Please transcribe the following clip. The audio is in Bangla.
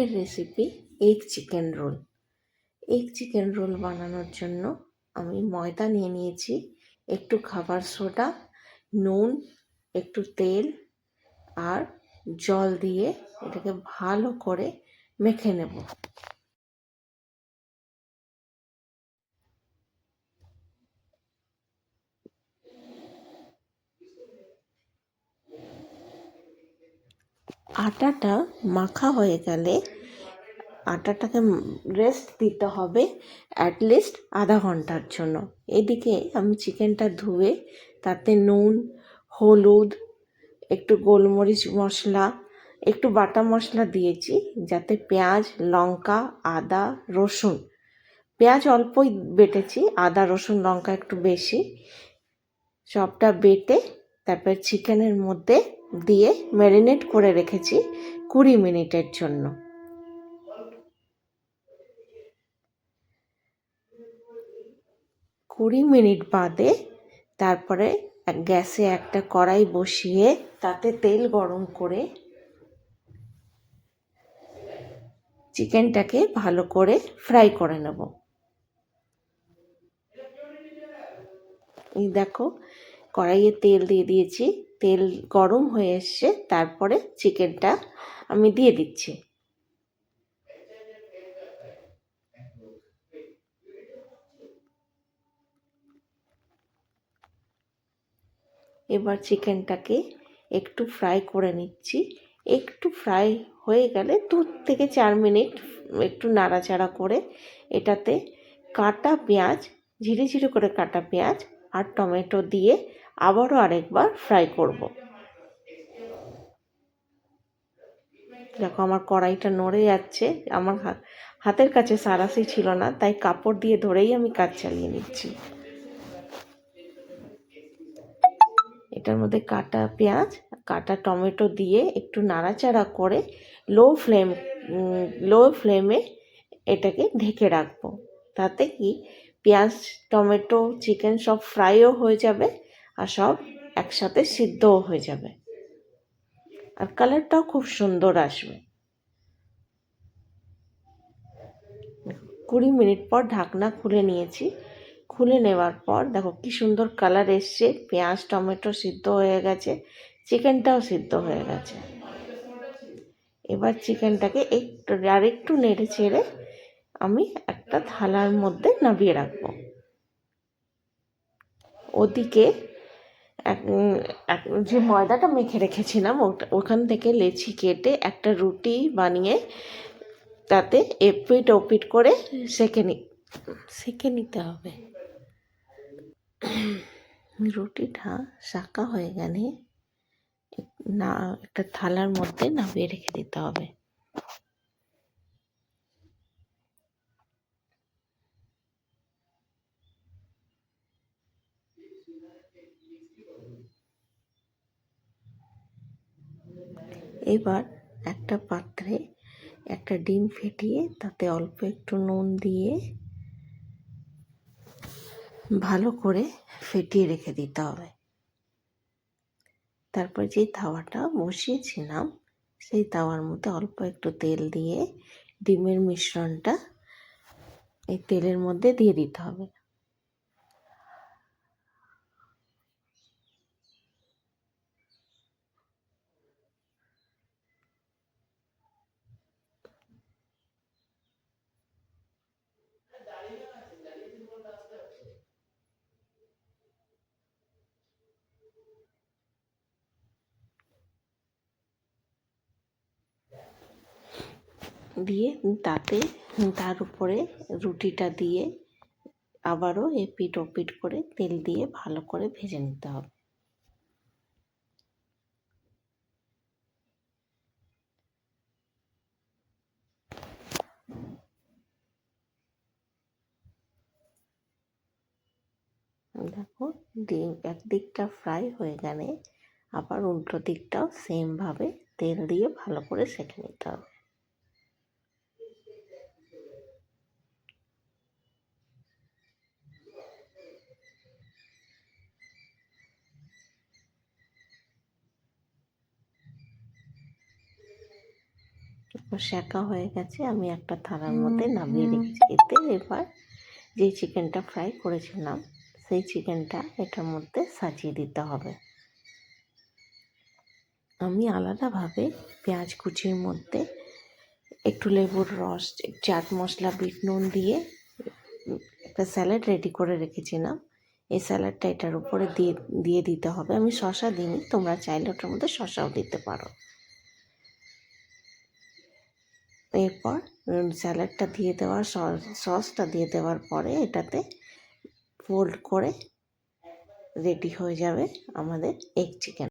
এর recipe egg chicken roll. Egg chicken roll বানানোর জন্য আমি ময়দা নিয়ে নিয়েছি, একটু খাবার সোডা, নুন, একটু তেল আর জল দিয়ে এটাকে ভালো করে মেখে নেব। আটাটা মাখা হয়ে গেলে আটাটাকে রেস্ট দিতে হবে অ্যাটলিস্ট আধা ঘন্টার জন্য। এদিকে আমি চিকেনটা ধুয়ে তাতে নুন, হলুদ, একটু গোলমরিচ মশলা, একটু বাটা মশলা দিয়েছি, যাতে পেঁয়াজ, লঙ্কা, আদা, রসুন, পেঁয়াজ অল্পই বেটেছি, আদা, রসুন, লঙ্কা একটু বেশি, সবটা বেটে তারপর চিকেনের মধ্যে দিয়ে ম্যারিনেট করে রেখেছি 20 মিনিটের জন্য। 20 মিনিট বাদে তারপরে গ্যাসে একটা কড়াই বসিয়ে তাতে তেল গরম করে চিকেনটাকে ভালো করে ফ্রাই করে নেব। এই দেখো, কড়াইয়ে তেল দিয়ে দিয়েছি, তেল গরম হয়ে এসছে, তারপরে চিকেনটা আমি দিয়ে দিচ্ছি। এবার চিকেনটাকে একটু ফ্রাই করে নিচ্ছি। একটু ফ্রাই হয়ে গেলে 2 থেকে 4 মিনিট একটু নাড়াচাড়া করে এটাতে কাটা পেঁয়াজ, ঝিরি ঝিরি করে কাটা পেঁয়াজ আর টমেটো দিয়ে আবারও আরেকবার ফ্রাই করব। দেখো আমার কড়াইটা নড়ে যাচ্ছে, আমার হাতের কাছে সারাশি ছিল না, তাই কাপড় দিয়ে ধরেই আমি কাজ চালিয়ে নিচ্ছি। এটার মধ্যে কাটা পেঁয়াজ, কাটা টমেটো দিয়ে একটু নাড়াচাড়া করে লো ফ্লেমে এটাকে ঢেকে রাখবো। তাতে কি পেঁয়াজ, টমেটো, চিকেন সব ফ্রাইও হয়ে যাবে আর সব একসাথে সিদ্ধও হয়ে যাবে, আর কালারটাও খুব সুন্দর আসবে। 20 মিনিট পর ঢাকনা খুলে নিয়েছি। খুলে নেওয়ার পর দেখো কি সুন্দর কালার এসছে, পেঁয়াজ টমেটো সিদ্ধ হয়ে গেছে, চিকেনটাও সিদ্ধ হয়ে গেছে। এবার চিকেনটাকে একটু নেড়ে চেড়ে আমি একটা থালার মধ্যে নামিয়ে রাখবো। ওদিকে যে ময়দাটা মেখে রেখেছিলাম ওখান থেকে লেচি কেটে একটা রুটি বানিয়ে তাতে এপিট ওপিট করে সেঁকে নিতে হবে। রুটিটা শাঁকা হয়ে গেলে না একটা থালার মধ্যে নামিয়ে রেখে দিতে হবে। এবার একটা পাত্রে একটা ডিম ফেটিয়ে তাতে অল্প একটু নুন দিয়ে ভালো করে ফেটিয়ে রেখে দিতে হবে। তারপর যে তাওয়াটা বসিয়েছিলাম সেই তাওয়ার মধ্যে অল্প একটু তেল দিয়ে ডিমের মিশ্রণটা এই তেলের মধ্যে দিয়ে দিতে হবে। দিয়ে তার উপরে রুটিটা দিয়ে আবারও এপিট ওপিট করে তেল দিয়ে ভালো করে ভেজে নিতে হবে। দেখো ডিম একদিকটা ফ্রাই হয়ে গেলে আবার উল্টো দিকটাও সেমভাবে তেল দিয়ে ভালো করে সেঁকে নিতে হবে। সেঁকা হয়ে গেছে, আমি একটা থালার মধ্যে নামিয়ে রেখেছি। এতে এবার যে চিকেনটা ফ্রাই করেছিলাম সেই চিকেনটা এটার মধ্যে সাজিয়ে দিতে হবে। আমি আলাদাভাবে পেঁয়াজ কুচির মধ্যে একটু লেবুর রস, চাট মশলা, বিট নুন দিয়ে একটা স্যালাড রেডি করে রেখেছিলাম। এই স্যালাডটা এটার উপরে দিয়ে দিতে হবে। আমি শসা দিইনি, তোমরা চাইলে ওটার মধ্যে শসাও দিতে পারো। এরপর স্যালাডটা দিয়ে দেওয়ার সসটা দিয়ে দেওয়ার পরে এটাতে ফোল্ড করে রেডি হয়ে যাবে আমাদের এগ চিকেন।